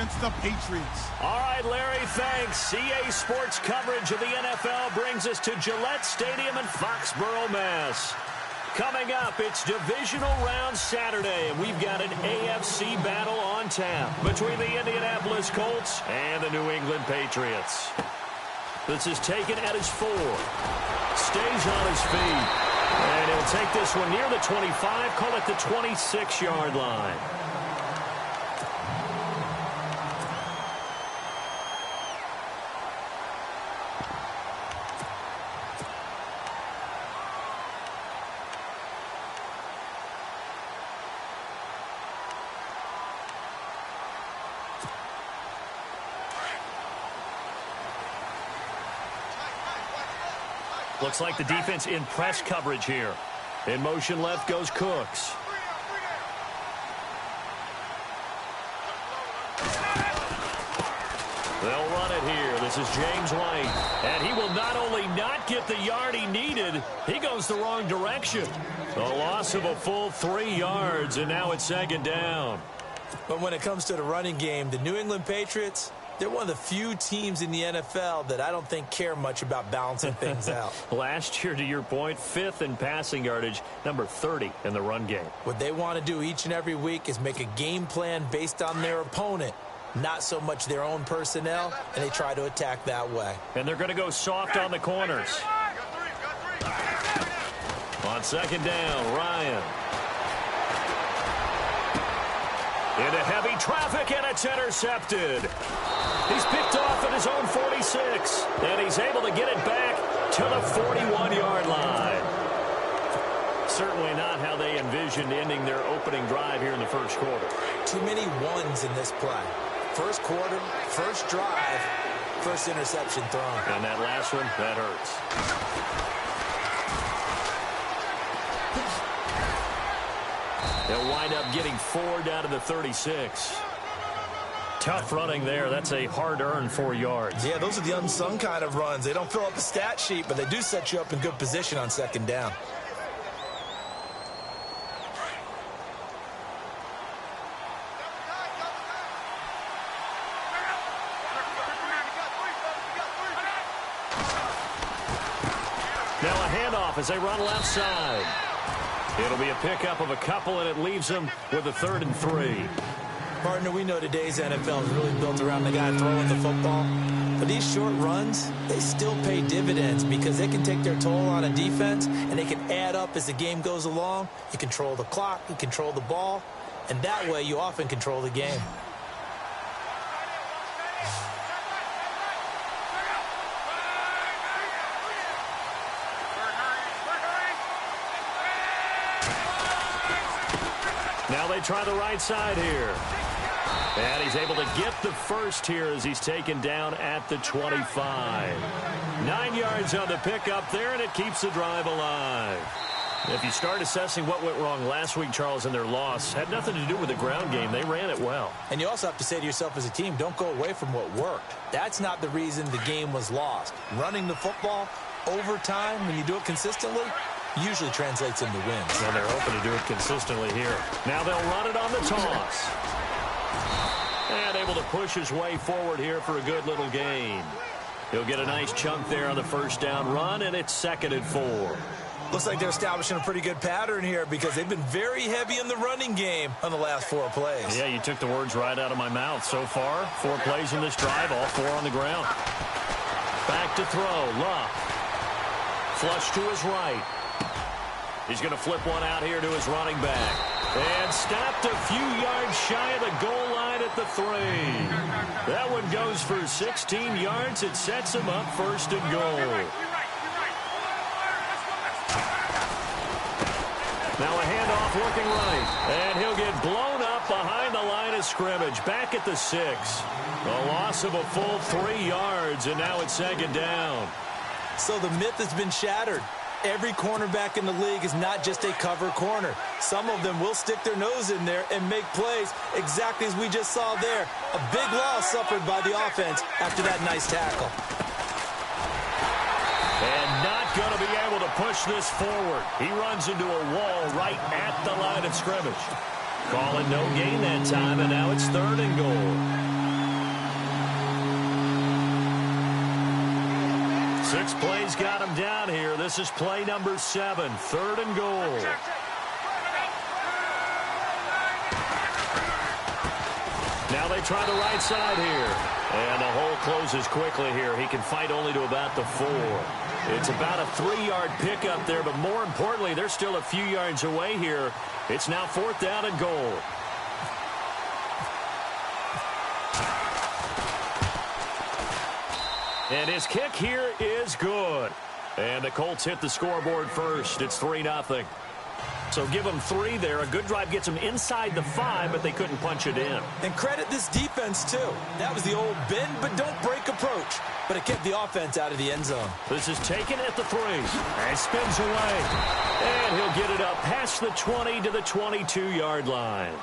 against the Patriots. All right, Larry, thanks. CA Sports coverage of the NFL brings us to Gillette Stadium in Foxborough, Mass. Coming up, it's Divisional Round Saturday, and we've got an AFC battle on tap between the Indianapolis Colts and the New England Patriots. This is taken at his 4. Stays on his feet. And he'll take this one near the 25, call it the 26-yard line. Looks like the defense in press coverage here. In motion left goes Cooks. They'll run it here. This is James White. And he will not only not get the yard he needed, he goes the wrong direction. A loss of a full 3 yards, and now it's second down. But when it comes to the running game, the New England Patriots, they're one of the few teams in the NFL that I don't think care much about balancing things out. Last year, to your point, 5th in passing yardage, number 30 in the run game. What they want to do each and every week is make a game plan based on their opponent, not so much their own personnel, and they try to attack that way. And they're going to go soft on the corners. On second down, Ryan. Into heavy traffic, and it's intercepted. He's picked off at his own 46, and he's able to get it back to the 41-yard line. Certainly not how they envisioned ending their opening drive here in the first quarter. Too many ones in this play. First quarter, first drive, first interception thrown. And that last one, that hurts. They'll wind up getting 4 down to the 36. Tough running there. That's a hard-earned 4 yards. Yeah, those are the unsung kind of runs. They don't fill up the stat sheet, but they do set you up in good position on second down. Now a handoff as they run left side. It'll be a pickup of a couple, and it leaves them with a 3rd and 3. Partner, we know today's NFL is really built around the guy throwing the football. But these short runs, they still pay dividends because they can take their toll on a defense, and they can add up as the game goes along. You control the clock, you control the ball, and that way you often control the game. Now they try the right side here. And he's able to get the first here as he's taken down at the 25. 9 yards on the pickup there, and it keeps the drive alive. If you start assessing what went wrong last week, Charles, in their loss, had nothing to do with the ground game. They ran it well. And you also have to say to yourself as a team, don't go away from what worked. That's not the reason the game was lost. Running the football over time, when you do it consistently, usually translates into wins. And they're hoping to do it consistently here. Now they'll run it on the toss. And able to push his way forward here for a good little gain. He'll get a nice chunk there on the first down run, and it's 2nd and 4. Looks like they're establishing a pretty good pattern here because they've been very heavy in the running game on the last 4 plays. Yeah, you took the words right out of my mouth. So far, 4 plays in this drive, all 4 on the ground. Back to throw, Luck. Flush to his right. He's going to flip one out here to his running back. And stopped a few yards shy of the goal line at the 3. That one goes for 16 yards. It sets him up 1st and goal. Now a handoff looking right. And he'll get blown up behind the line of scrimmage. Back at the 6. A loss of a full 3 yards, and now it's 2nd down. So the myth has been shattered. Every cornerback in the league is not just a cover corner. Some of them will stick their nose in there and make plays exactly as we just saw there. A big loss suffered by the offense after that nice tackle. And not going to be able to push this forward. He runs into a wall right at the line of scrimmage. Calling no gain that time, and now it's 3rd and goal. 6 plays got him down here. This is play number 7, 3rd and goal. Now they try the right side here. And the hole closes quickly here. He can fight only to about the 4. It's about a 3-yard pickup there, but more importantly, they're still a few yards away here. It's now 4th down and goal. And his kick here is good. And the Colts hit the scoreboard first. It's 3-0. So give them 3 there. A good drive gets them inside the 5, but they couldn't punch it in. And credit this defense, too. That was the old bend but don't break approach. But it kept the offense out of the end zone. This is taken at the 3. And spins away. And he'll get it up past the 20 to the 22-yard line.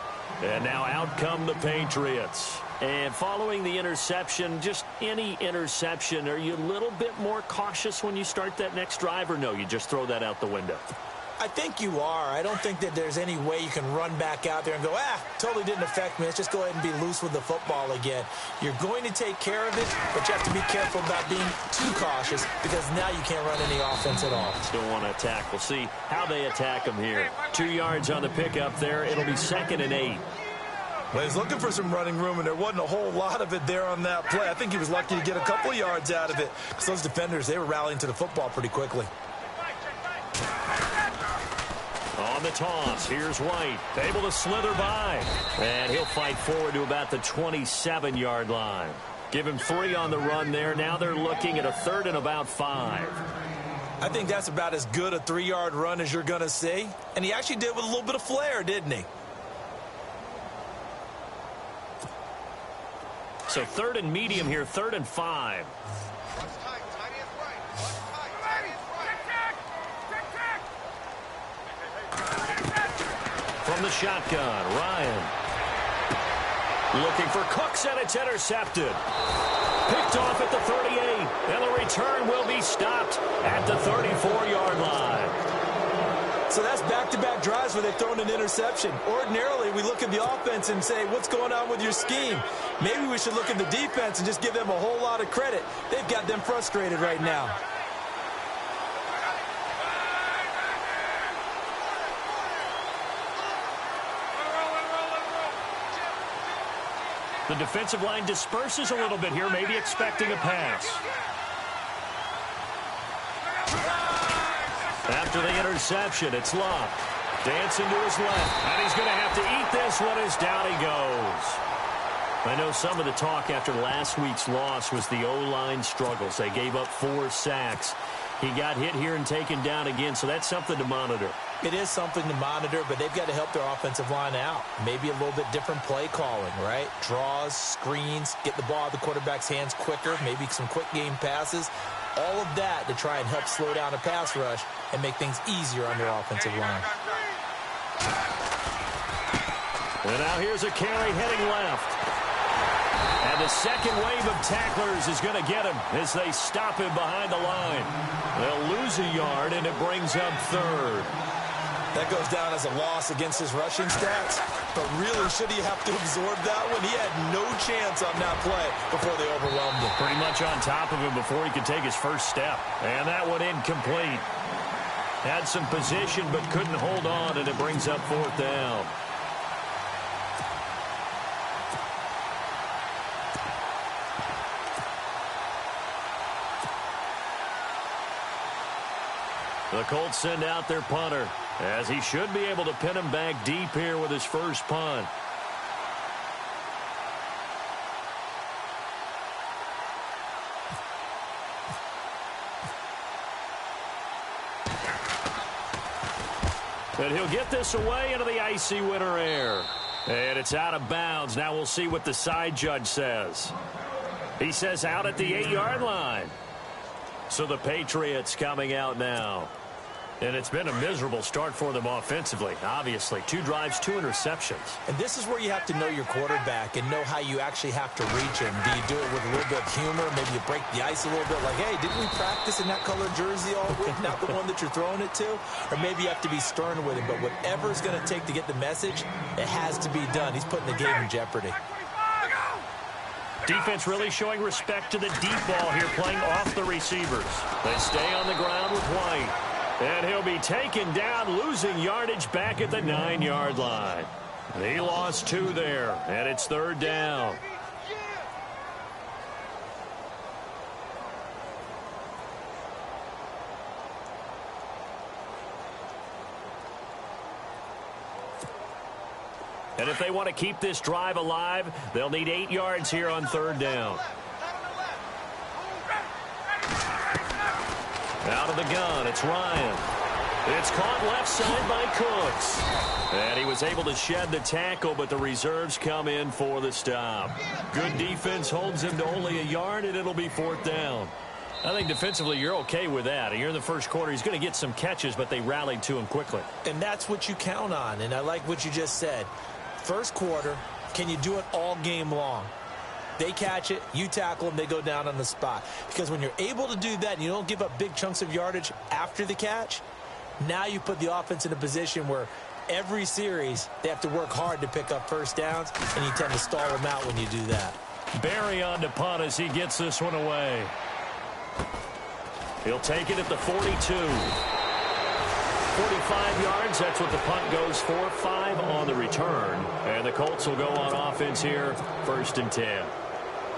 And now out come the Patriots. And following the interception, just any interception, are you a little bit more cautious when you start that next drive, or no, you just throw that out the window? I think you are. I don't think that there's any way you can run back out there and go, totally didn't affect me. Let's just go ahead and be loose with the football again. You're going to take care of it, but you have to be careful about being too cautious because now you can't run any offense at all. Still want to attack. We'll see how they attack them here. 2 yards on the pickup there. It'll be 2nd and 8. Well, he's looking for some running room, and there wasn't a whole lot of it there on that play. I think he was lucky to get a couple yards out of it because those defenders, they were rallying to the football pretty quickly. On the toss, here's White, able to slither by. And he'll fight forward to about the 27-yard line. Give him 3 on the run there. Now they're looking at a 3rd and about 5. I think that's about as good a 3-yard run as you're going to see. And he actually did with a little bit of flair, didn't he? So 3rd and medium here, 3rd and 5. From the shotgun, Ryan. Looking for Cooks, and it's intercepted. Picked off at the 38, and the return will be stopped at the 34-yard line. So that's back-to-back drives where they've thrown an interception. Ordinarily, we look at the offense and say, what's going on with your scheme? Maybe we should look at the defense and just give them a whole lot of credit. They've got them frustrated right now. The defensive line disperses a little bit here, maybe expecting a pass. After the interception, it's Luck. Dancing to his left, and he's going to have to eat this one as down he goes. I know some of the talk after last week's loss was the O-line struggles. They gave up 4 sacks. He got hit here and taken down again, so that's something to monitor. It is something to monitor, but they've got to help their offensive line out. Maybe a little bit different play calling, right? Draws, screens, get the ball out of the quarterback's hands quicker, maybe some quick game passes. All of that to try and help slow down a pass rush and make things easier on their offensive line. And now here's a carry heading left. And the second wave of tacklers is going to get him as they stop him behind the line. They'll lose a yard, and it brings up 3rd. That goes down as a loss against his rushing stats. But really, should he have to absorb that one? He had no chance on that play before they overwhelmed him. Pretty much on top of him before he could take his first step. And that one incomplete. Had some position but couldn't hold on, and it brings up 4th down. The Colts send out their punter, as he should be able to pin him back deep here with his first punt. And he'll get this away into the icy winter air. And it's out of bounds. Now we'll see what the side judge says. He says out at the 8-yard line. So the Patriots coming out now. And it's been a miserable start for them offensively, obviously. 2 drives, 2 interceptions. And this is where you have to know your quarterback and know how you actually have to reach him. Do you do it with a little bit of humor? Maybe you break the ice a little bit like, hey, didn't we practice in that colored jersey all week? Not the one that you're throwing it to? Or maybe you have to be stern with him. But whatever it's going to take to get the message, it has to be done. He's putting the game in jeopardy. Defense really showing respect to the deep ball here, playing off the receivers. They stay on the ground with White. And he'll be taken down, losing yardage back at the 9-yard line. He lost 2 there, and it's 3rd down. And if they want to keep this drive alive, they'll need 8 yards here on 3rd down. Out of the gun, it's Ryan. It's caught left side by Cooks. And he was able to shed the tackle, but the reserves come in for the stop. Good defense holds him to only a yard, and it'll be 4th down. I think defensively you're okay with that. You're in the first quarter. He's going to get some catches, but they rallied to him quickly. And that's what you count on, and I like what you just said. First quarter, can you do it all game long? They catch it, you tackle them, they go down on the spot. Because when you're able to do that and you don't give up big chunks of yardage after the catch, now you put the offense in a position where every series they have to work hard to pick up first downs, and you tend to stall them out when you do that. Barry on to punt as he gets this one away. He'll take it at the 42. 45 yards, that's what the punt goes for. 5 on the return. And the Colts will go on offense here, 1st and 10.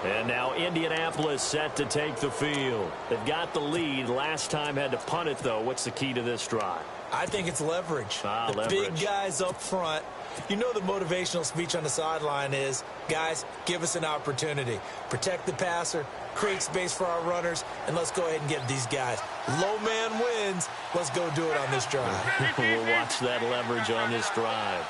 And now Indianapolis set to take the field. They've got the lead. Last time had to punt it, though. What's the key to this drive? I think it's leverage. The leverage. Big guys up front. You know the motivational speech on the sideline is, guys, give us an opportunity. Protect the passer, create space for our runners, and let's go ahead and get these guys. Low man wins. Let's go do it on this drive. We'll watch that leverage on this drive.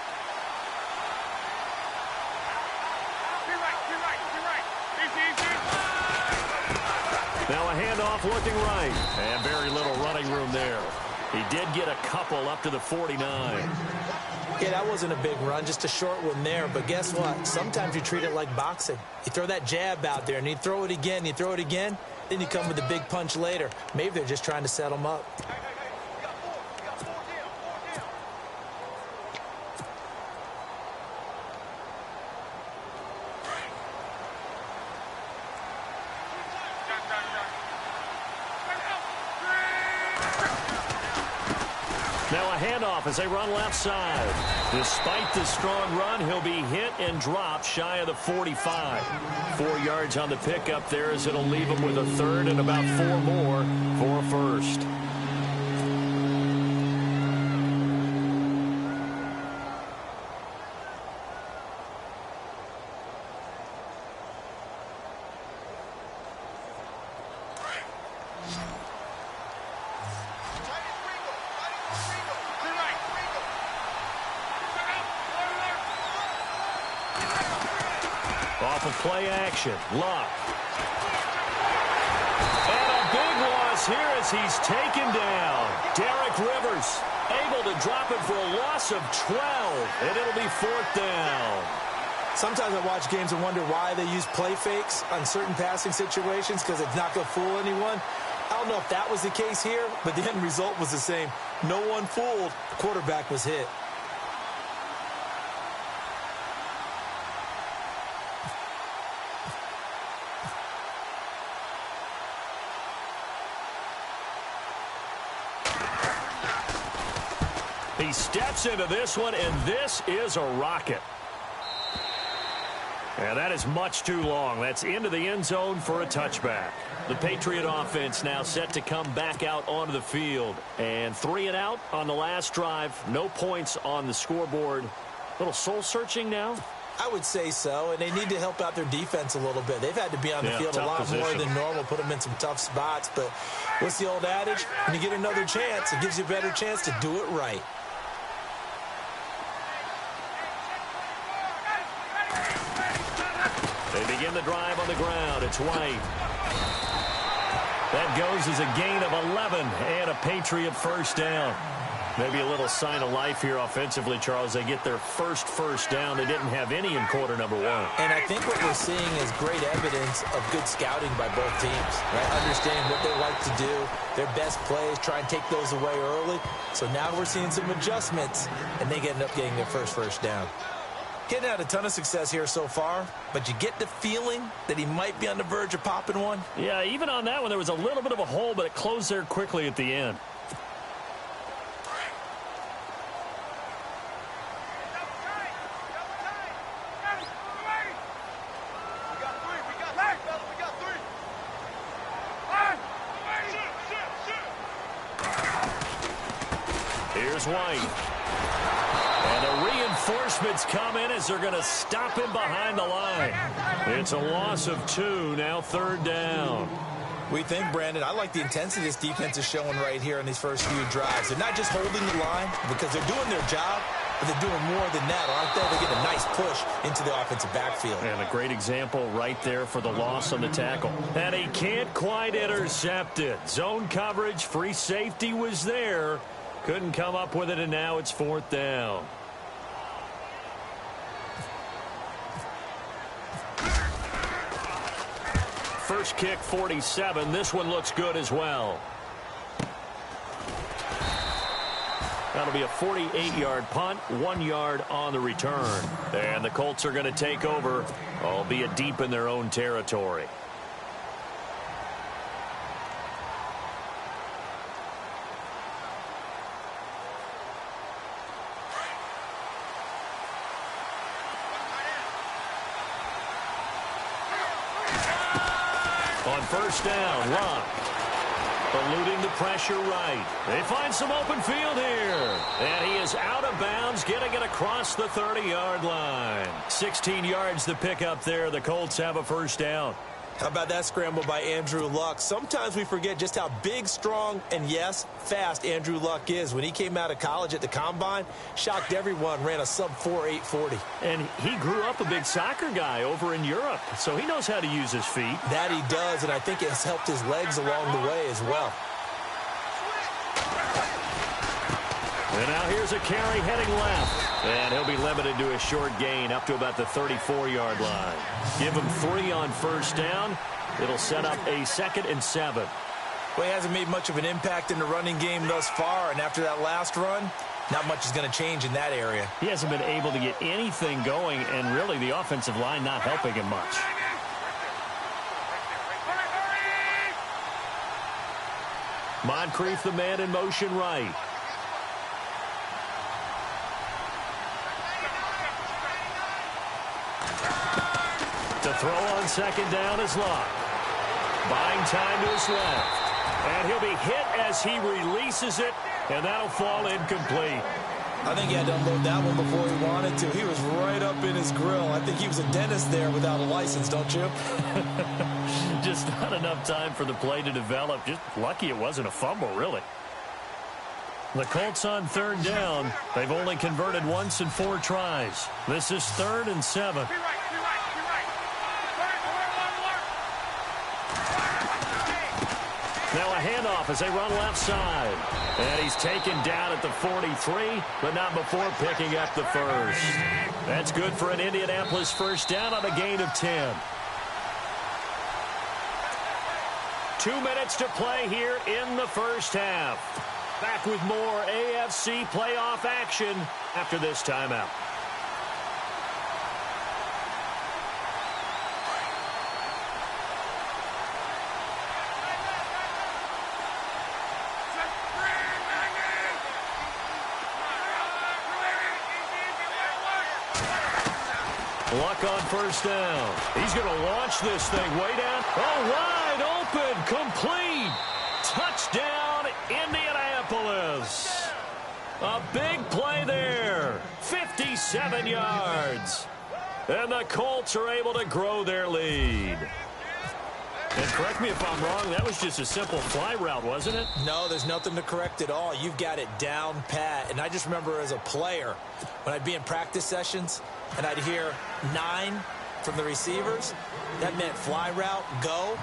Now a handoff looking right. And very little running room there. He did get a couple up to the 49. Yeah, that wasn't a big run, just a short one there. But guess what? Sometimes you treat it like boxing. You throw that jab out there, and you throw it again, then you come with a big punch later. Maybe they're just trying to set them up. Now a handoff as they run left side. Despite the strong run, he'll be hit and dropped shy of the 45. 4 yards on the pickup there as it'll leave him with a 3rd and about 4 more for a 1st. Off of play action, Luck. And a big loss here as he's taken down. Derek Rivers able to drop it for a loss of 12, and it'll be 4th down. Sometimes I watch games and wonder why they use play fakes on certain passing situations, because it's not going to fool anyone. I don't know if that was the case here, but the end result was the same. No one fooled. The quarterback was hit. He steps into this one, and this is a rocket. And that is much too long. That's into the end zone for a touchback. The Patriot offense now set to come back out onto the field. And 3 and out on the last drive. No points on the scoreboard. A little soul-searching now? I would say so, and they need to help out their defense a little bit. They've had to be on the field a lot more than normal, put them in some tough spots. But what's the old adage? When you get another chance, it gives you a better chance to do it right. They begin the drive on the ground. It's White. That goes as a gain of 11 and a Patriot 1st down. Maybe a little sign of life here offensively, Charles. They get their first down. They didn't have any in quarter number 1. And I think what we're seeing is great evidence of good scouting by both teams, right? Understanding what they like to do, their best plays, try and take those away early. So now we're seeing some adjustments, and they end up getting their first down. Getting had a ton of success here so far, but you get the feeling that he might be on the verge of popping one. Yeah, even on that one, there was a little bit of a hole, but it closed there quickly at the end. Here's White. And the reinforcements come in as they're going to stop him behind the line. It's a loss of 2, now 3rd down. We think, Brandon, I like the intensity this defense is showing right here in these first few drives. They're not just holding the line because they're doing their job, but they're doing more than that, aren't they? They get a nice push into the offensive backfield. And a great example right there for the loss on the tackle. And he can't quite intercept it. Zone coverage, free safety was there. Couldn't come up with it, and now it's 4th down. First kick, 47. This one looks good as well. That'll be a 48-yard punt, 1 yard on the return. And the Colts are going to take over, albeit deep in their own territory. On first down, Locke eluding the pressure right. They find some open field here. And he is out of bounds, getting it across the 30-yard line. 16 yards to pick up there. The Colts have a first down. How about that scramble by Andrew Luck? Sometimes we forget just how big, strong, and, yes, fast Andrew Luck is. When he came out of college at the Combine, shocked everyone, ran a sub-4 840. And he grew up a big soccer guy over in Europe, so he knows how to use his feet. That he does, and I think it has helped his legs along the way as well. And now here's a carry heading left. And he'll be limited to a short gain up to about the 34-yard line. Give him 3 on first down. It'll set up a 2nd and 7. Well, he hasn't made much of an impact in the running game thus far, and after that last run, not much is going to change in that area. He hasn't been able to get anything going, and really the offensive line not helping him much. Moncrief, the man in motion right. To throw on second down is Locke. Buying time to his left. And he'll be hit as he releases it, and that'll fall incomplete. I think he had to unload that one before he wanted to. He was right up in his grill. I think he was a dentist there without a license, don't you? Just not enough time for the play to develop. Just lucky it wasn't a fumble, really. The Colts on 3rd down. They've only converted once in 4 tries. This is 3rd and 7. Now a handoff as they run left side. And he's taken down at the 43, but not before picking up the first. That's good for an Indianapolis first down on a gain of 10. 2 minutes to play here in the first half. Back with more AFC playoff action after this timeout. Luck on first down. He's going to launch this thing way down. Oh, wide open, complete. Touchdown, Indianapolis. A big play there. 57 yards. And the Colts are able to grow their lead. And correct me if I'm wrong, that was just a simple fly route, wasn't it? No, there's nothing to correct at all. You've got it down pat. And I just remember as a player, when I'd be in practice sessions, and I'd hear 9 from the receivers, that meant fly route, go,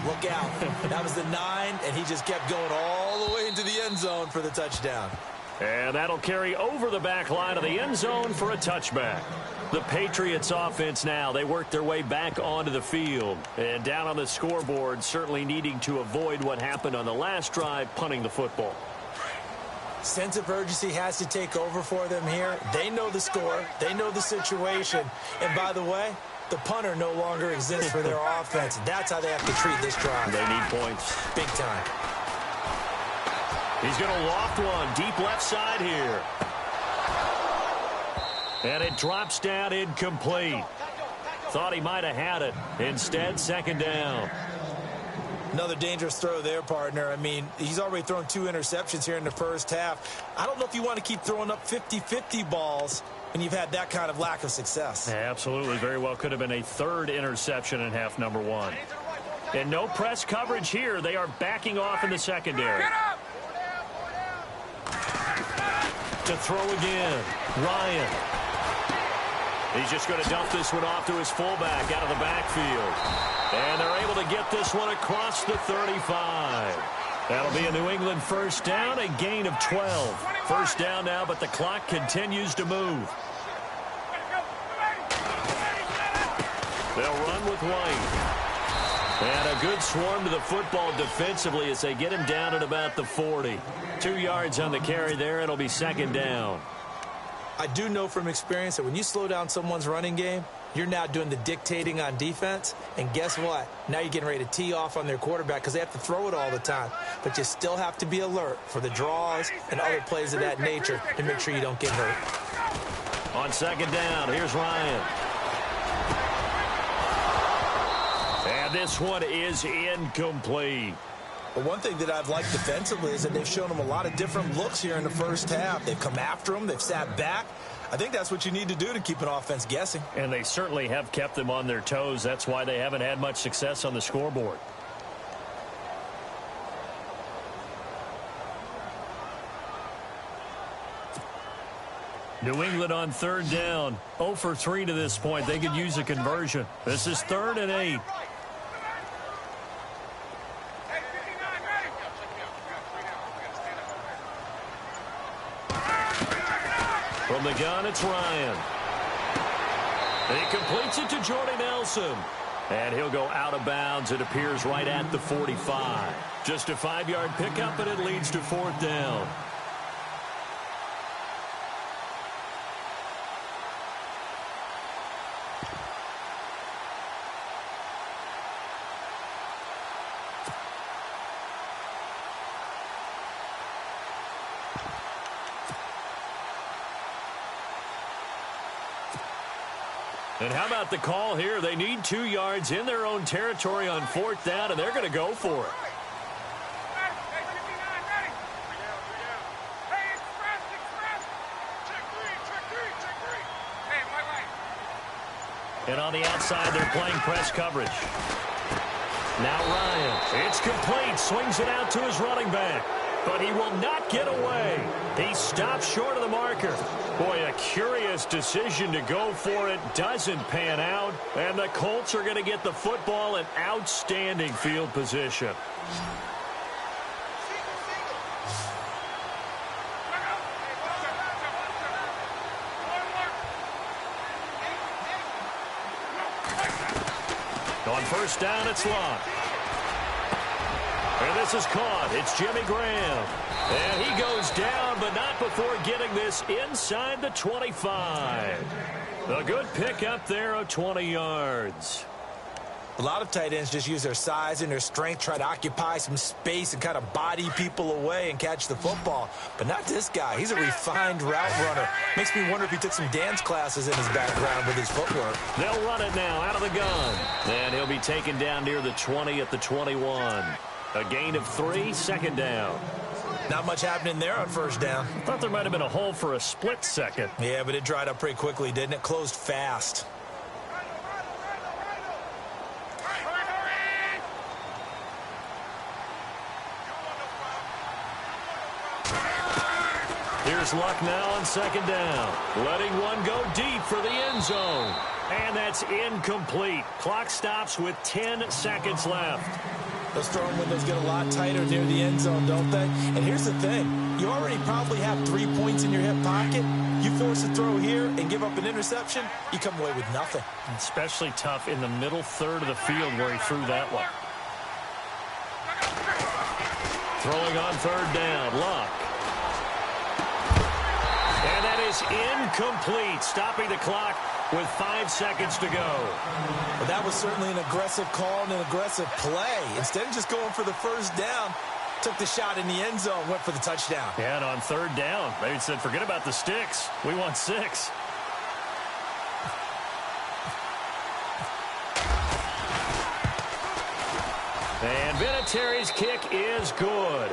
look out. That was the 9, and he just kept going all the way into the end zone for the touchdown. And that'll carry over the back line of the end zone for a touchback. The Patriots offense now, they work their way back onto the field. And down on the scoreboard, certainly needing to avoid what happened on the last drive, punting the football. Sense of urgency has to take over for them here. They know the score. They know the situation. And by the way, the punter no longer exists for their offense. That's how they have to treat this drive. They need points. Big time. He's going to loft one deep left side here. And it drops down incomplete. Thought he might have had it. Instead, second down. Another dangerous throw there, partner. I mean, he's already thrown 2 interceptions here in the first half. I don't know if you want to keep throwing up 50-50 balls when you've had that kind of lack of success. Yeah, absolutely. Very well could have been a 3rd interception in half number 1. And no press coverage here. They are backing off in the secondary. To throw again. Ryan. He's just going to dump this one off to his fullback out of the backfield. And they're able to get this one across the 35. That'll be a New England first down, a gain of 12. First down now, but the clock continues to move. They'll run with White. And a good swarm to the football defensively as they get him down at about the 40. 2 yards on the carry there. It'll be second down. I do know from experience that when you slow down someone's running game, you're now doing the dictating on defense. And guess what? Now you're getting ready to tee off on their quarterback because they have to throw it all the time. But you still have to be alert for the draws and other plays of that nature to make sure you don't get hurt. On second down, here's Ryan. And this one is incomplete. But one thing that I've liked defensively is that they've shown them a lot of different looks here in the first half. They've come after them. They've sat back. I think that's what you need to do to keep an offense guessing. And they certainly have kept them on their toes. That's why they haven't had much success on the scoreboard. New England on third down. 0 for 3 to this point. They could use a conversion. This is 3rd and 8. From the gun, it's Ryan. And he completes it to Jordy Nelson. And he'll go out of bounds. It appears right at the 45. Just a 5-yard pickup, and it leads to 4th down. And how about the call here? They need 2 yards in their own territory on 4th down, and they're going to go for it. And on the outside, they're playing press coverage. Now Ryan. It's complete. Swings it out to his running back. But he will not get away. He stops short of the marker. Boy, a curious decision to go for it. Doesn't pan out. And the Colts are going to get the football in outstanding field position. On first down, it's Locke. And this is caught. It's Jimmy Graham. And he goes down, but not before getting this inside the 25. A good pickup there of 20 yards. A lot of tight ends just use their size and their strength, try to occupy some space and kind of body people away and catch the football. But not this guy. He's a refined route runner. Makes me wonder if he took some dance classes in his background with his footwork. They'll run it now out of the gun. And he'll be taken down near the 20 at the 21. A gain of 3, second down. Not much happening there on first down. Thought there might have been a hole for a split second. Yeah, but it dried up pretty quickly, didn't it? Closed fast. Here's Luck now on second down. Letting one go deep for the end zone. And that's incomplete. Clock stops with 10 seconds left. Those throwing windows get a lot tighter near the end zone, don't they? And here's the thing. You already probably have 3 points in your hip pocket. You force a throw here and give up an interception, you come away with nothing. Especially tough in the middle third of the field where he threw that one. Throwing on third down, Luck. is incomplete, stopping the clock with 5 seconds to go. Well, that was certainly an aggressive call and an aggressive play. Instead of just going for the first down, took the shot in the end zone, went for the touchdown. Yeah, and on third down, they said, forget about the sticks. We want 6. And Vinatieri's kick is good.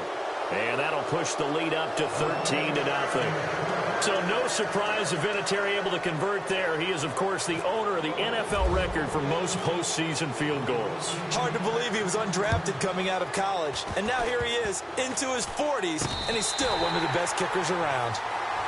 And that'll push the lead up to 13-0. So no surprise if Vinatieri able to convert there. He is, of course, the owner of the NFL record for most postseason field goals. Hard to believe he was undrafted coming out of college. And now here he is into his 40s, and he's still one of the best kickers around.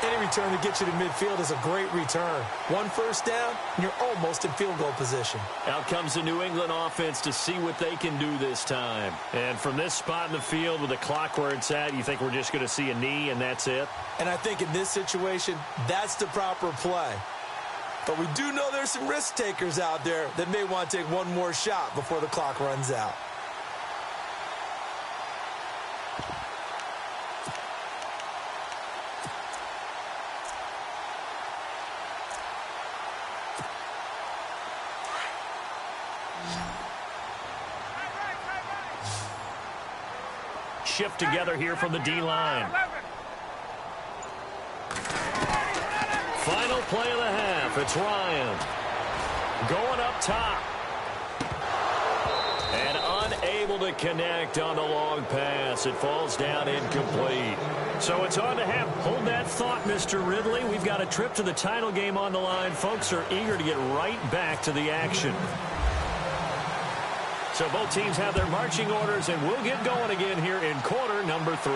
Any return to get you to midfield is a great return. One first down, and you're almost in field goal position. Out comes the New England offense to see what they can do this time. And from this spot in the field with the clock where it's at, you think we're just going to see a knee and that's it? And I think in this situation, that's the proper play. But we do know there's some risk takers out there that may want to take one more shot before the clock runs out. Shift together here from the D-line. Final play of the half. It's Ryan. Going up top. And unable to connect on the long pass. It falls down incomplete. So it's on to have. Hold that thought, Mr. Ridley. We've got a trip to the title game on the line. Folks are eager to get right back to the action. So both teams have their marching orders, and we'll get going again here in quarter number 3.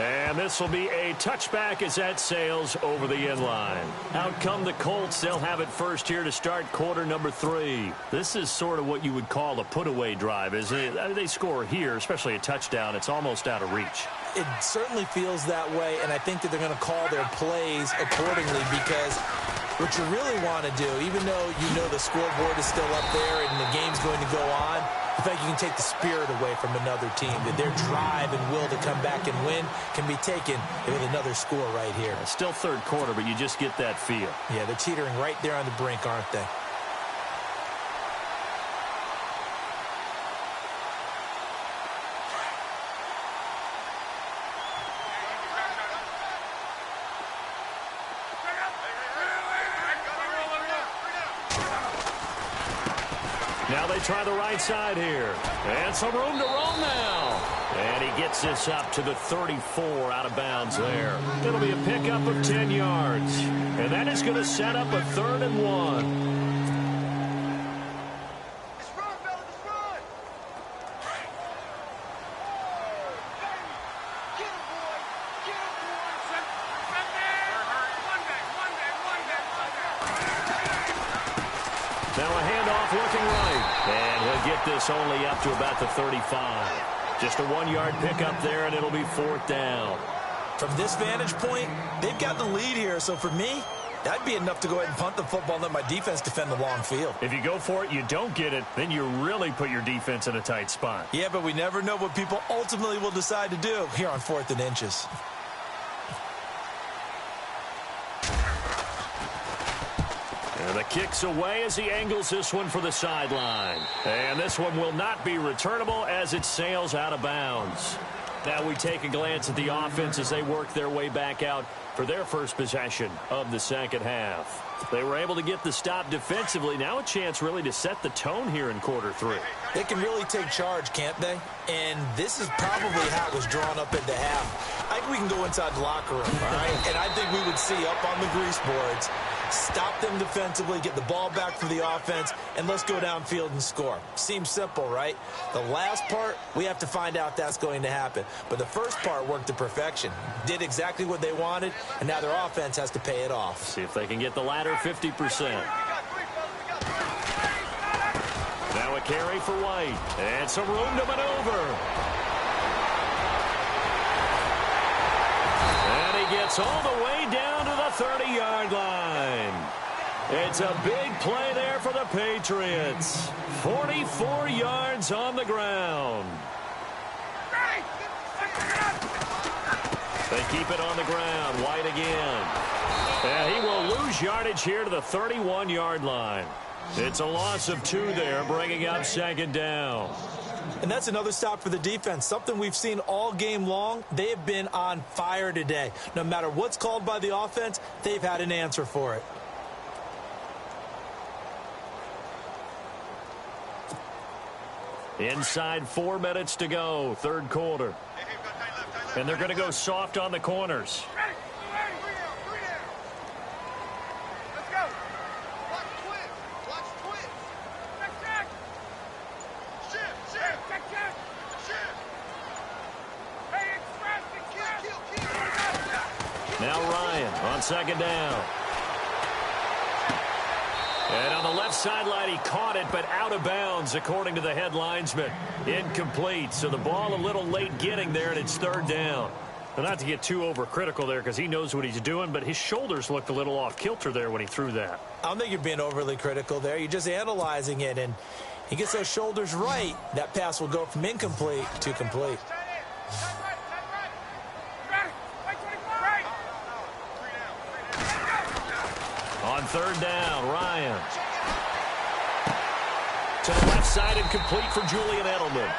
And this will be a touchback as that sails over the end line. Out come the Colts. They'll have it first here to start quarter number 3. This is sort of what you would call a put-away drive, isn't it? They score here, especially a touchdown. It's almost out of reach. It certainly feels that way, and I think that they're going to call their plays accordingly because what you really want to do, even though you know the scoreboard is still up there and the game's going to go on, I think you can take the spirit away from another team, that their drive and will to come back and win can be taken with another score right here. Still third quarter, but you just get that feel. Yeah, they're teetering right there on the brink, aren't they? Now they try the right side here. And some room to roam now. And he gets this up to the 34 out of bounds there. It'll be a pickup of 10 yards. And that is going to set up a 3rd and 1. Now a handoff looking right. And he'll get this only up to about the 35. Just a 1-yard pickup there, and it'll be 4th down. From this vantage point, they've got the lead here. So for me, that'd be enough to go ahead and punt the football and let my defense defend the long field. If you go for it, you don't get it, then you really put your defense in a tight spot. Yeah, but we never know what people ultimately will decide to do here on 4th and inches. And the kick's away as he angles this one for the sideline. And this one will not be returnable as it sails out of bounds. Now we take a glance at the offense as they work their way back out for their first possession of the second half. They were able to get the stop defensively. Now a chance really to set the tone here in quarter 3. They can really take charge, can't they? And this is probably how it was drawn up at the half. I think we can go inside the locker room, all right? And I think we would see up on the grease boards, stop them defensively, get the ball back for the offense, and let's go downfield and score. Seems simple, right? The last part, we have to find out that's going to happen. But the first part worked to perfection. Did exactly what they wanted, and now their offense has to pay it off. See if they can get the latter 50%. Now a carry for White. And some room to maneuver. And he gets all the way down to the 30-yard line. It's a big play there for the Patriots. 44 yards on the ground. They keep it on the ground. White again. And he will lose yardage here to the 31-yard line. It's a loss of 2 there, bringing up second down. And that's another stop for the defense, something we've seen all game long. They have been on fire today. No matter what's called by the offense, they've had an answer for it. Inside 4 minutes to go, third quarter. And they're going to go soft on the corners. Now Ryan on second down. And on the left sideline, he caught it, but out of bounds, according to the head linesman. Incomplete, so the ball a little late getting there, and it's third down. But not to get too overcritical there because he knows what he's doing, but his shoulders looked a little off kilter there when he threw that. I don't think you're being overly critical there. You're just analyzing it, and he gets those shoulders right. That pass will go from incomplete to complete. On third down, Ryan. To the left side and complete for Julian Edelman.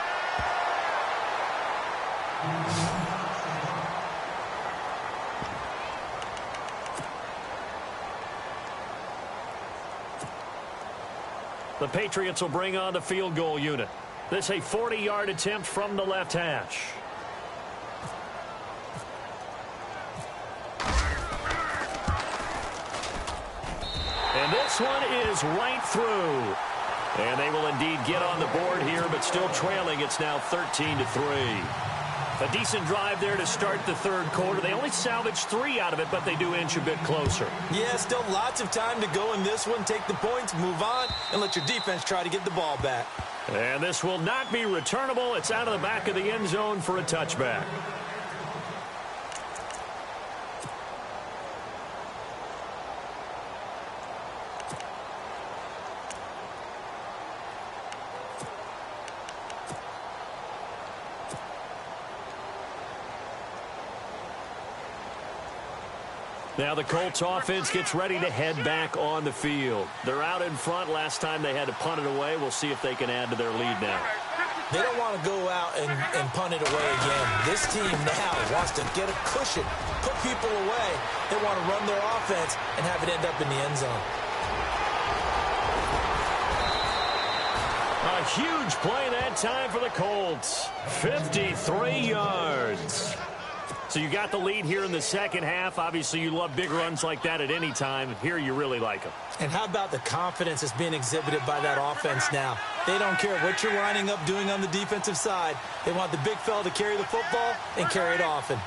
The Patriots will bring on the field goal unit. This a 40-yard attempt from the left hash. And this one is right through. And they will indeed get on the board here, but still trailing. It's now 13-3. A decent drive there to start the third quarter. They only salvaged 3 out of it, but they do inch a bit closer. Yeah, still lots of time to go in this one. Take the points, move on, and let your defense try to get the ball back. And this will not be returnable. It's out of the back of the end zone for a touchback. Now the Colts offense gets ready to head back on the field. They're out in front. Last time they had to punt it away. We'll see if they can add to their lead now. They don't want to go out and punt it away again. This team now wants to get a cushion, put people away. They want to run their offense and have it end up in the end zone. A huge play that time for the Colts. 53 yards. So you got the lead here in the second half. Obviously, you love big runs like that at any time. Here you really like them. And how about the confidence that's being exhibited by that offense now? They don't care what you're lining up doing on the defensive side. They want the big fella to carry the football and carry it often.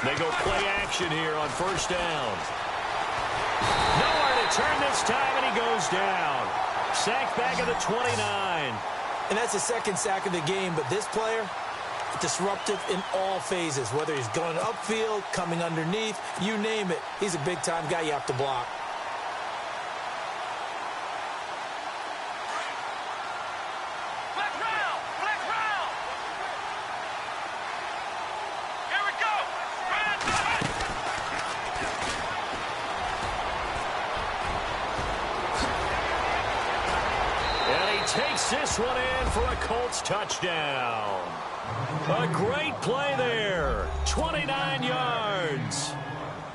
They go play action here on first down. Nowhere to turn this time, and he goes down. Sacked back at the 29. And that's the second sack of the game, but this player, disruptive in all phases, whether he's going upfield, coming underneath, you name it. He's a big-time guy you have to block. Takes this one in for a Colts touchdown. A great play there. 29 yards.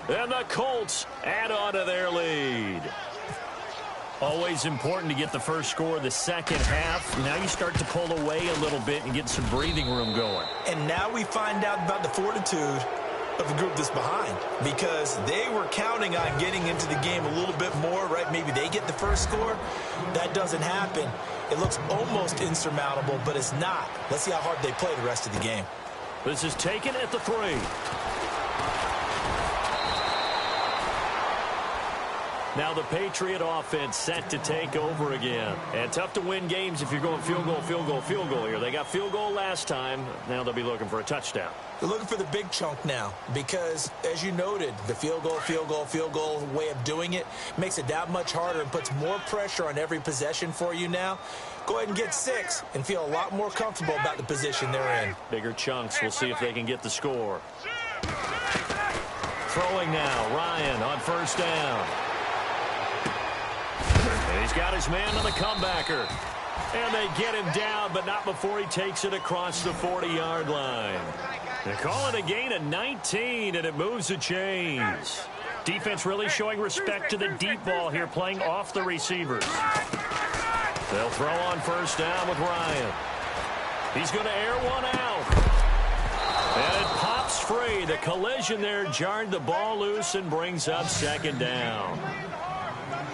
And the Colts add on to their lead. Always important to get the first score of the second half. Now you start to pull away a little bit and get some breathing room going. And now we find out about the fortitude of the group that's behind, because they were counting on getting into the game a little bit more, right? Maybe they get the first score. That doesn't happen. It looks almost insurmountable, but it's not. Let's see how hard they play the rest of the game. This is taken at the 3. Now the Patriot offense set to take over again. And tough to win games if you're going field goal, field goal, field goal here. They got field goal last time. Now they'll be looking for a touchdown. They're looking for the big chunk now because, as you noted, the field goal way of doing it makes it that much harder and puts more pressure on every possession for you now. Go ahead and get 6 and feel a lot more comfortable about the position they're in. Bigger chunks. We'll see if they can get the score. Throwing now. Ryan on first down. And he's got his man on the comebacker. And they get him down, but not before he takes it across the 40-yard line. They call it a gain of 19, and it moves the chains. Defense really showing respect to the deep ball here, playing off the receivers. They'll throw on first down with Ryan. He's going to air one out. And it pops free. The collision there jarred the ball loose and brings up second down.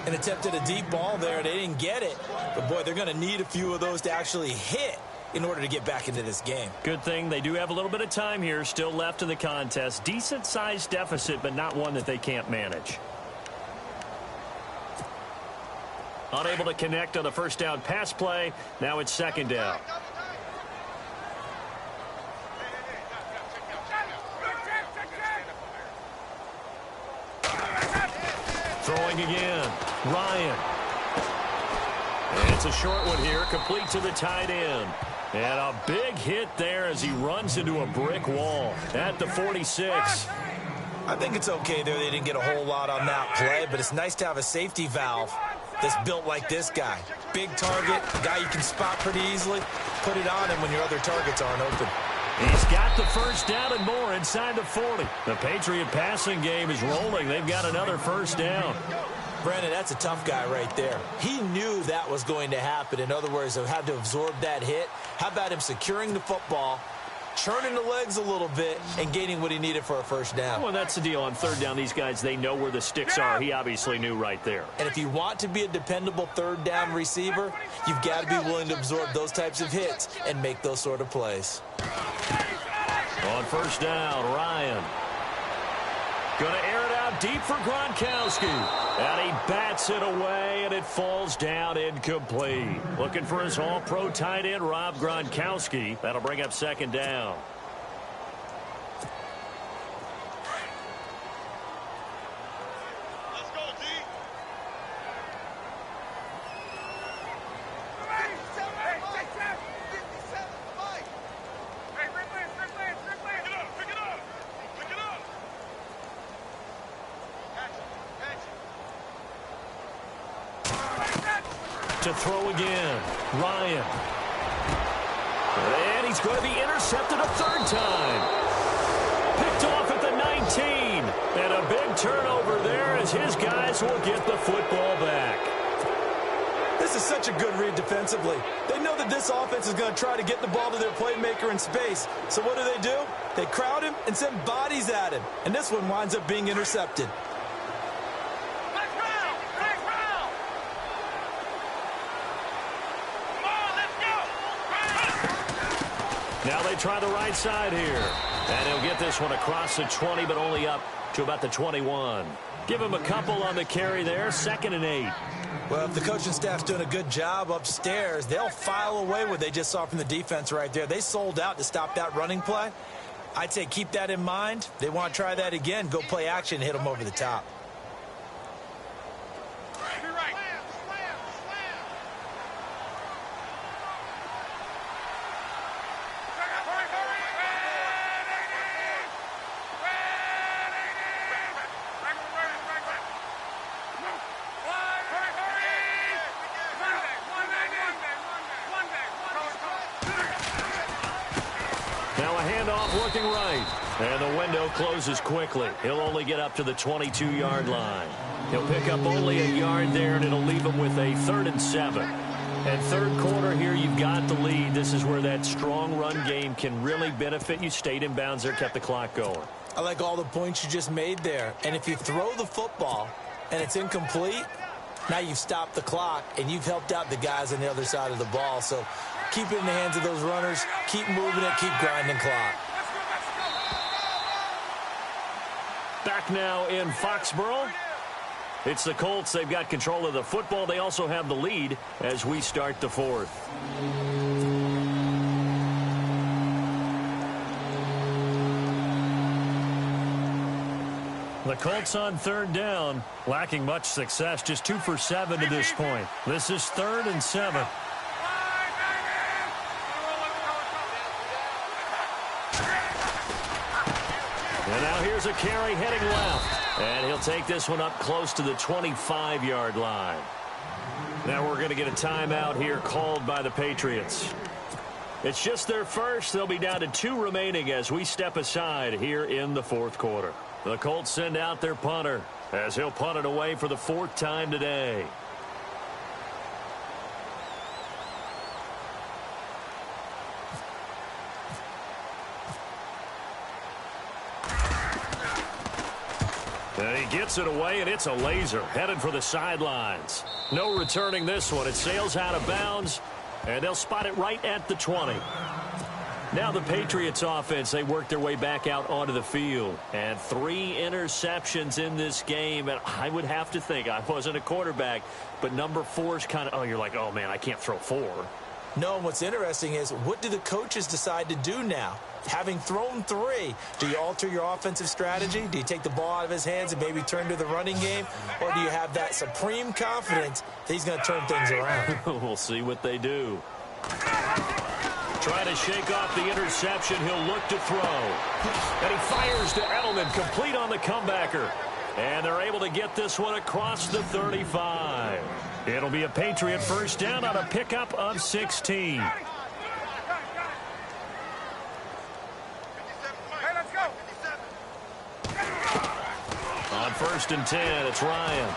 And attempted a deep ball there. They didn't get it. But, boy, they're going to need a few of those to actually hit in order to get back into this game. Good thing they do have a little bit of time here still left in the contest. Decent-sized deficit, but not one that they can't manage. Unable to connect on the first down pass play. Now it's second down. Throwing again. Ryan. And it's a short one here, complete to the tight end. And a big hit there as he runs into a brick wall at the 46. I think it's okay there. They didn't get a whole lot on that play, but it's nice to have a safety valve that's built like this guy. Big target, a guy you can spot pretty easily. Put it on him when your other targets aren't open. He's got the first down and more inside the 40. The Patriot passing game is rolling. They've got another first down. Brandon, that's a tough guy right there. He knew that was going to happen. In other words, he had to absorb that hit. How about him securing the football, churning the legs a little bit, and gaining what he needed for a first down? Well, that's the deal. On third down, these guys, they know where the sticks are. He obviously knew right there. And if you want to be a dependable third down receiver, you've got to be willing to absorb those types of hits and make those sort of plays. On first down, Ryan. Going to air it out deep for Gronkowski. And he bats it away, and it falls down incomplete. Looking for his all-pro tight end, Rob Gronkowski. That'll bring up second down. To throw again, Ryan. And he's going to be intercepted a third time. Picked off at the 19. And a big turnover there as his guys will get the football back. This is such a good read defensively. They know that this offense is going to try to get the ball to their playmaker in space. So what do? They crowd him and send bodies at him. And this one winds up being intercepted. Now they try the right side here. And he'll get this one across the 20, but only up to about the 21. Give him a couple on the carry there. 2nd and 8. Well, if the coaching staff's doing a good job upstairs, they'll file away what they just saw from the defense right there. They sold out to stop that running play. I'd say keep that in mind. They want to try that again. Go play action and hit them over the top. Looking right, and the window closes quickly. He'll only get up to the 22-yard line. He'll pick up only a yard there, and it'll leave him with a 3rd and 7. And third quarter here, you've got the lead. This is where that strong run game can really benefit you. Stayed in bounds there, kept the clock going. I like all the points you just made there. And if you throw the football and it's incomplete, now you've stopped the clock, and you've helped out the guys on the other side of the ball. So keep it in the hands of those runners. Keep moving it. Keep grinding clock. Back now in Foxborough. It's the Colts. They've got control of the football. They also have the lead as we start the 4th. The Colts on third down, lacking much success, just 2 for 7 to this point. This is 3rd and 7. And now here's a carry heading left. And he'll take this one up close to the 25-yard line. Now we're going to get a timeout here called by the Patriots. It's just their first. They'll be down to 2 remaining as we step aside here in the 4th quarter. The Colts send out their punter as he'll punt it away for the 4th time today. And he gets it away, and it's a laser headed for the sidelines. No returning this one. It sails out of bounds, and they'll spot it right at the 20. Now the Patriots offense, they work their way back out onto the field. And 3 interceptions in this game. And I would have to think, I wasn't a quarterback, but number 4 is kind of, oh, you're like, oh, man, I can't throw 4. No, and what's interesting is, what do the coaches decide to do now? Having thrown 3, do you alter your offensive strategy? Do you take the ball out of his hands and maybe turn to the running game? Or do you have that supreme confidence that he's going to turn things around? We'll see what they do. Trying to shake off the interception. He'll look to throw. And he fires to Edelman, complete on the comebacker. And they're able to get this one across the 35. It'll be a Patriot first down on a pickup of 16. On 1st and 10, it's Ryan.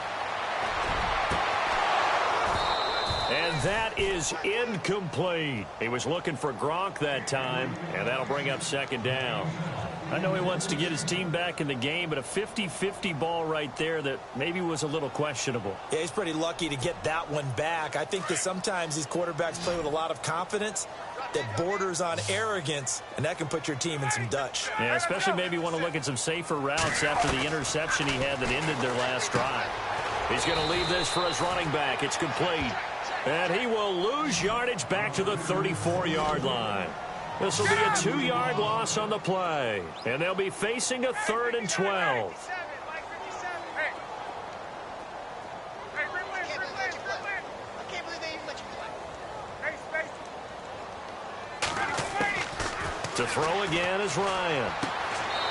And that is incomplete. He was looking for Gronk that time, and that'll bring up 2nd down. I know he wants to get his team back in the game, but a 50-50 ball right there that maybe was a little questionable. Yeah, he's pretty lucky to get that one back. I think that sometimes these quarterbacks play with a lot of confidence that borders on arrogance, and that can put your team in some Dutch. Yeah, especially maybe want to look at some safer routes after the interception he had that ended their last drive. He's going to leave this for his running back. It's complete. And he will lose yardage back to the 34-yard line. This will be a 2-yard loss on the play. And they'll be facing a 3rd and 12. To throw again is Ryan.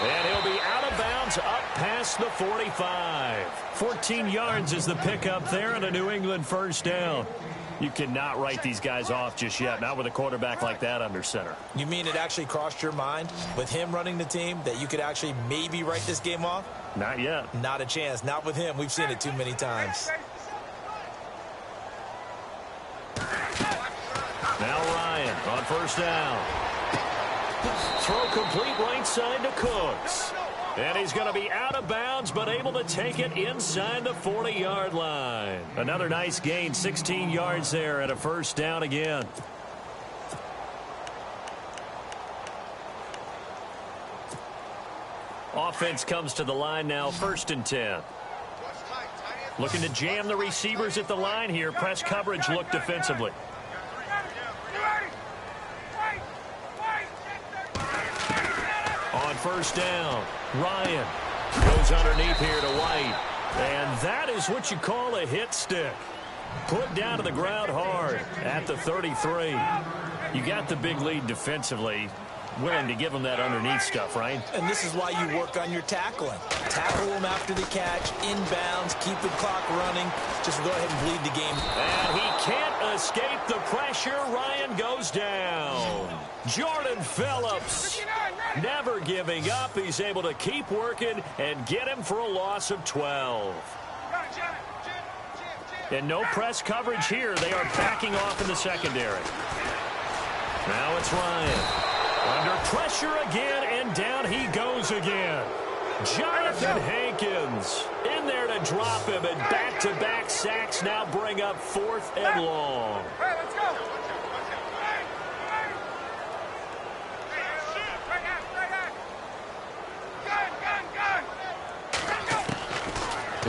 And he'll be out of bounds up past the 45. 14 yards is the pickup there and a New England first down. You cannot write these guys off just yet, not with a quarterback like that under center. You mean it actually crossed your mind with him running the team that you could actually maybe write this game off? Not yet. Not a chance. Not with him. We've seen it too many times. Now Ryan on first down. Throw complete right side to Cooks. And he's going to be out of bounds, but able to take it inside the 40-yard line. Another nice gain, 16 yards there, and a first down again. Offense comes to the line now, 1st and 10. Looking to jam the receivers at the line here. Press coverage look defensively. On first down, Ryan goes underneath here to White. And that is what you call a hit stick. Put down to the ground hard at the 33. You got the big lead defensively. Willing to give them that underneath stuff, right? And this is why you work on your tackling. Tackle them after the catch, inbounds, keep the clock running. Just go ahead and bleed the game. And he can't escape the pressure. Ryan goes down. Jordan Phillips never giving up. He's able to keep working and get him for a loss of 12. And no press coverage here. They are backing off in the secondary. Now it's Ryan. Under pressure again, and down he goes again. Jonathan Hankins in there to drop him, and back-to-back sacks now bring up 4th and long. Hey, let's go.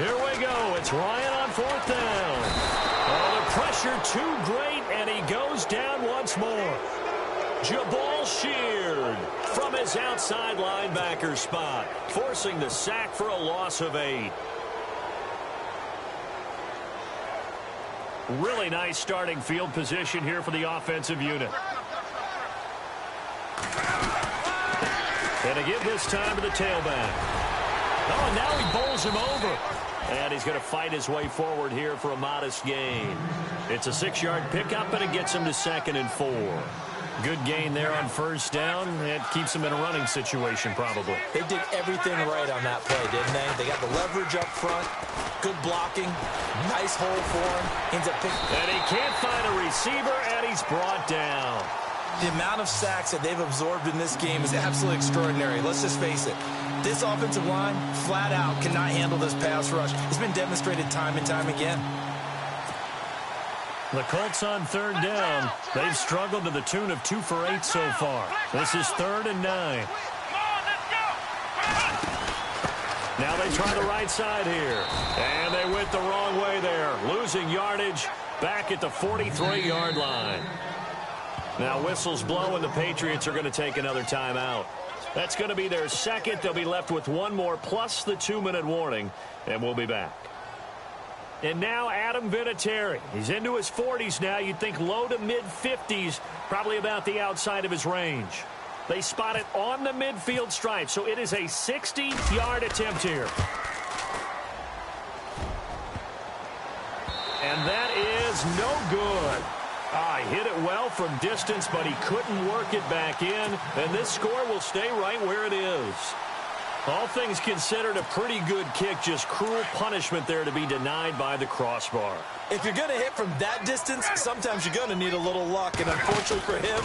Here we go. It's Ryan on 4th down. Oh, the pressure too great, and he goes down once more. Jabal Sheard from his outside linebacker spot, forcing the sack for a loss of 8. Really nice starting field position here for the offensive unit. And to give this time to the tailback. Oh, and now he bowls him over. And he's going to fight his way forward here for a modest gain. It's a 6-yard pickup, and it gets him to 2nd and 4. Good gain there on first down. It keeps him in a running situation, probably. They did everything right on that play, didn't they? They got the leverage up front, good blocking, nice hole for him. Ends up picking. And he can't find a receiver, and he's brought down. The amount of sacks that they've absorbed in this game is absolutely extraordinary. Let's just face it. This offensive line, flat out, cannot handle this pass rush. It's been demonstrated time and time again. The Colts on 3rd down. They've struggled to the tune of 2 for 8 so far. This is 3rd and 9. Now they try the right side here. And they went the wrong way there. Losing yardage back at the 43-yard line. Now whistles blow, and the Patriots are going to take another timeout. That's going to be their second. They'll be left with one more plus the 2-minute warning, and we'll be back. And now Adam Vinatieri. He's into his 40s now. You'd think low to mid-50s, probably about the outside of his range. They spot it on the midfield stripe, so it is a 60-yard attempt here. And that is no good. He hit it well from distance, but he couldn't work it back in, and this score will stay right where it is. All things considered, a pretty good kick, just cruel punishment there to be denied by the crossbar. If you're going to hit from that distance, sometimes you're going to need a little luck, and unfortunately for him,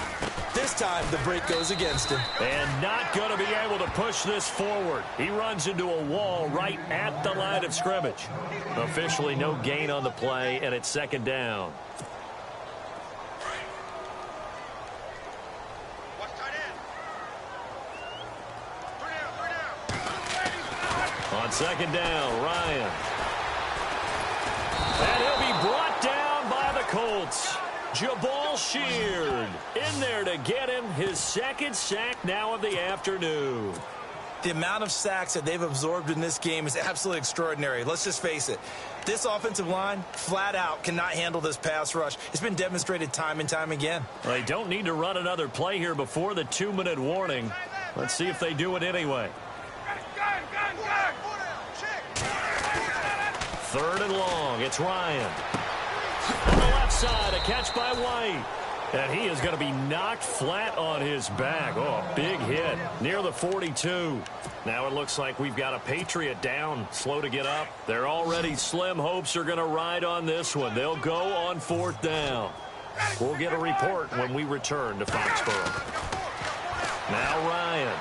this time the break goes against him. And not going to be able to push this forward. He runs into a wall right at the line of scrimmage. Officially no gain on the play, and it's 2nd down. On 2nd down, Ryan. And he'll be brought down by the Colts. Jabal Sheard in there to get him his 2nd sack now of the afternoon. The amount of sacks that they've absorbed in this game is absolutely extraordinary. Let's just face it. This offensive line, flat out, cannot handle this pass rush. It's been demonstrated time and time again. They don't need to run another play here before the 2-minute warning. Let's see if they do it anyway. 3rd and long. It's Ryan. On the left side, a catch by White. And he is going to be knocked flat on his back. Oh, big hit near the 42. Now it looks like we've got a Patriot down, slow to get up. Their already slim hopes are going to ride on this one. They'll go on 4th down. We'll get a report when we return to Foxborough. Now Ryan.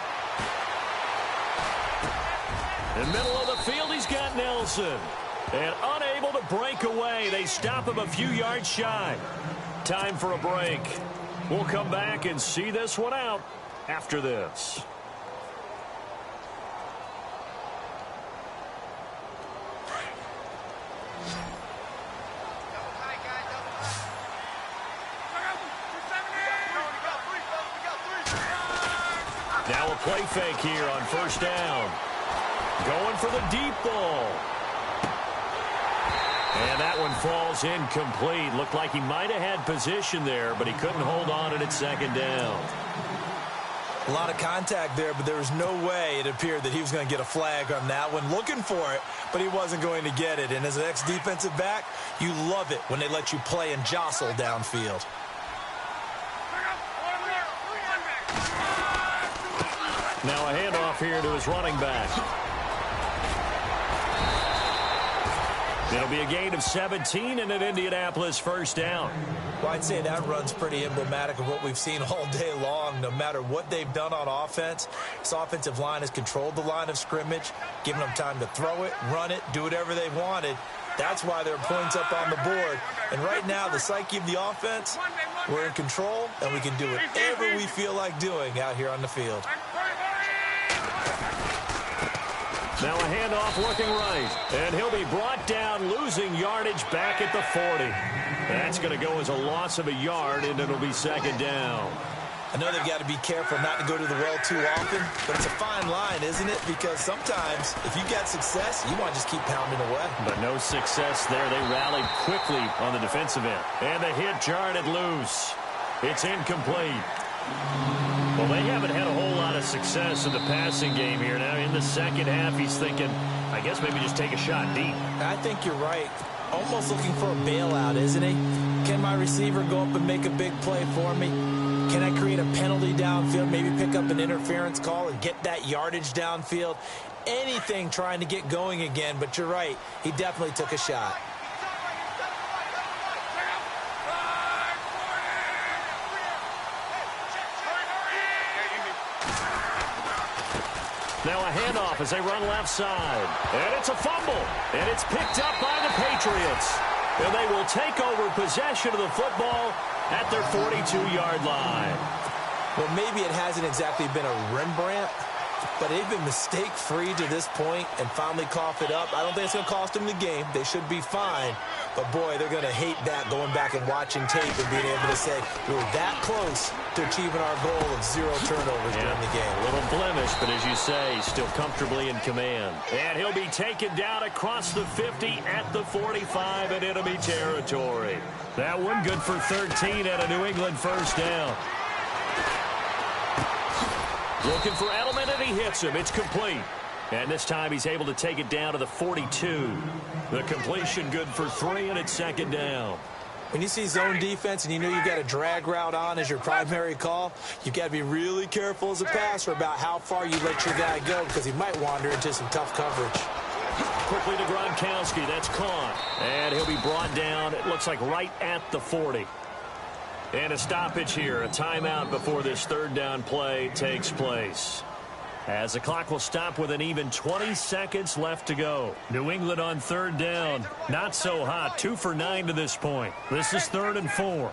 In the middle of the field, he's got Nelson. And unable to break away. They stop him a few yards shy. Time for a break. We'll come back and see this one out after this. Now a play fake here on 1st down. Going for the deep ball. And that one falls incomplete. Looked like he might have had position there, but he couldn't hold on and it's 2nd down. A lot of contact there, but there was no way it appeared that he was going to get a flag on that one. Looking for it, but he wasn't going to get it. And as an ex-defensive back, you love it when they let you play and jostle downfield. Now a handoff here to his running back. It'll be a gain of 17 and an Indianapolis 1st down. Well, I'd say that run's pretty emblematic of what we've seen all day long. No matter what they've done on offense, this offensive line has controlled the line of scrimmage, given them time to throw it, run it, do whatever they wanted. That's why there are points up on the board. And right now, the psyche of the offense, we're in control, and we can do whatever we feel like doing out here on the field. Now a handoff looking right. And he'll be brought down, losing yardage back at the 40. That's going to go as a loss of a yard, and it'll be 2nd down. I know they've got to be careful not to go to the well too often, but it's a fine line, isn't it? Because sometimes if you got success, you want to just keep pounding away. But no success there. They rallied quickly on the defensive end. And the hit jarred it loose. It's incomplete. Well, they haven't had a whole lot of success in the passing game here. Now, in the second half, he's thinking, I guess maybe just take a shot deep. I think you're right. Almost looking for a bailout, isn't he? Can my receiver go up and make a big play for me? Can I create a penalty downfield, maybe pick up an interference call and get that yardage downfield? Anything trying to get going again, but you're right. He definitely took a shot. Now a handoff as they run left side. And it's a fumble. And it's picked up by the Patriots. And they will take over possession of the football at their 42-yard line. Well, maybe it hasn't exactly been a Rembrandt, but they've been mistake-free to this point and finally cough it up. I don't think it's going to cost them the game. They should be fine. But, boy, they're going to hate that going back and watching tape and being able to say, we were that close to achieving our goal of 0 turnovers during the game. A little blemish, but as you say, still comfortably in command. And he'll be taken down across the 50 at the 45 in enemy territory. That one good for 13 at a New England first down. Looking for Edelman, and he hits him. It's complete. And this time he's able to take it down to the 42. The completion good for 3, and it's second down. When you see zone defense and you know you've got a drag route on as your primary call, you've got to be really careful as a passer about how far you let your guy go because he might wander into some tough coverage. Quickly to Gronkowski. That's caught. And he'll be brought down, it looks like right at the 40. And a stoppage here, a timeout before this third down play takes place. As the clock will stop with an even 20 seconds left to go. New England on third down. Not so hot. 2 for 9 to this point. This is 3rd and 4.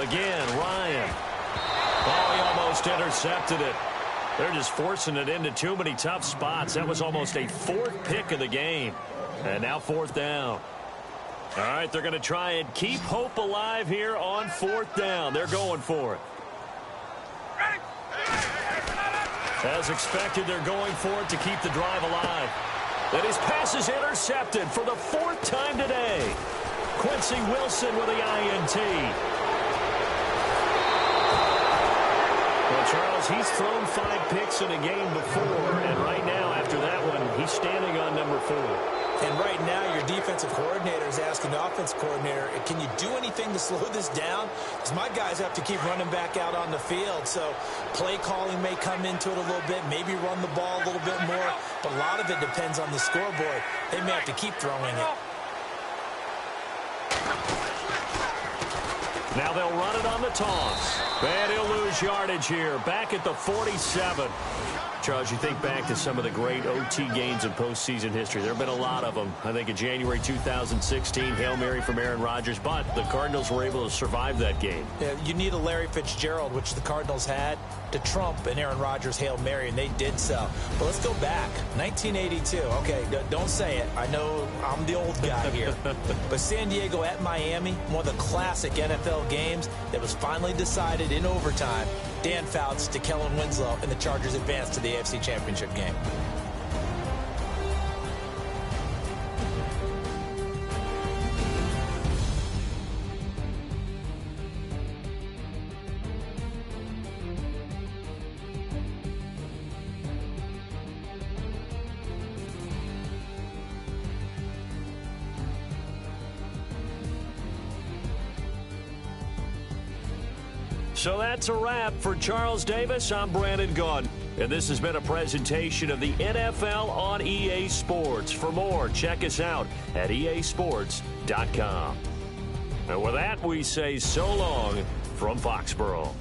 Again, Ryan. Oh, he almost intercepted it. They're just forcing it into too many tough spots. That was almost a 4th pick of the game. And now 4th down. All right, they're going to try and keep hope alive here on 4th down. They're going for it. As expected, they're going for it to keep the drive alive. And his pass is intercepted for the 4th time today. Quincy Wilson with the INT. Well, Charles, he's thrown 5 picks in a game before, and right now, after that one, he's standing on number 4. And right now, your defensive coordinator is asking the offense coordinator, can you do anything to slow this down? Because my guys have to keep running back out on the field. So play calling may come into it a little bit, maybe run the ball a little bit more. But a lot of it depends on the scoreboard. They may have to keep throwing it. Now they'll run it on the toss. And he'll lose yardage here, back at the 47. Charles, you think back to some of the great OT games in postseason history. There have been a lot of them. I think in January 2016, Hail Mary from Aaron Rodgers, but the Cardinals were able to survive that game. Yeah, you need a Larry Fitzgerald, which the Cardinals had, to trump an Aaron Rodgers Hail Mary, and they did so. But let's go back. 1982. Okay, don't say it. I know I'm the old guy here. But San Diego at Miami, one of the classic NFL games that was finally decided in overtime. Dan Fouts to Kellen Winslow, and the Chargers advanced to the AFC Championship game. So that's a wrap for Charles Davis. I'm Brandon Gaudin, and this has been a presentation of the NFL on EA Sports. For more, check us out at easports.com. And with that, we say so long from Foxborough.